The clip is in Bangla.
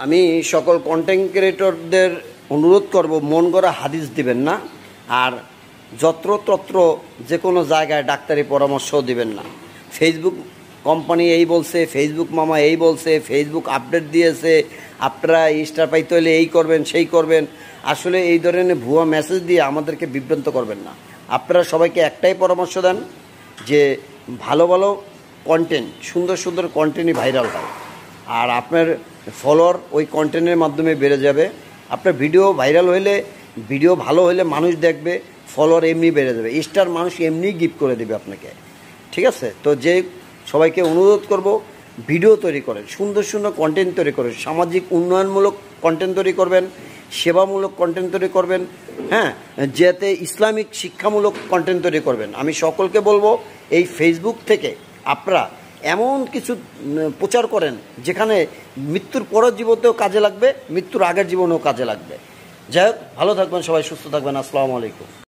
আমি সকল কন্টেন্ট ক্রিয়েটরদের অনুরোধ করব, মন গড়া হাদিস দিবেন না, আর যত্রতত্র যে কোনো জায়গায় ডাক্তারি পরামর্শও দিবেন না। ফেসবুক কোম্পানি এই বলছে, ফেসবুক মামা এই বলছে, ফেসবুক আপডেট দিয়েছে, আপনারা স্টার পাইতে হলে এই করবেন সেই করবেন। আসলে এই ধরনের ভুয়া মেসেজ দিয়ে আমাদেরকে বিভ্রান্ত করবেন না। আপনারা সবাইকে একটাই পরামর্শ দেন যে ভালো ভালো কন্টেন্ট, সুন্দর সুন্দর কন্টেন্টই ভাইরাল হয়, আর আপনার ফলোয়ার ওই কন্টেন্টের মাধ্যমে বেড়ে যাবে। আপনার ভিডিও ভাইরাল হইলে, ভিডিও ভালো হলে মানুষ দেখবে, ফলোয়ার এমনি বেড়ে যাবে, স্টার মানুষ এমনি গিফট করে দেবে আপনাকে। ঠিক আছে? তো যে সবাইকে অনুরোধ করব, ভিডিও তৈরি করেন, সুন্দর সুন্দর কন্টেন্ট তৈরি করেন, সামাজিক উন্নয়নমূলক কন্টেন্ট তৈরি করবেন, সেবামূলক কন্টেন্ট তৈরি করবেন, হ্যাঁ, যাতে ইসলামিক শিক্ষামূলক কন্টেন্ট তৈরি করবেন। আমি সকলকে বলবো, এই ফেসবুক থেকে আপনারা এমন কিছু প্রচার করেন যেখানে মৃত্যুর পরের জীবনেও কাজে লাগবে, মৃত্যুর আগের জীবনেও কাজে লাগবে। যাই হোক, ভালো থাকবেন সবাই, সুস্থ থাকবেন। আসসালামু আলাইকুম।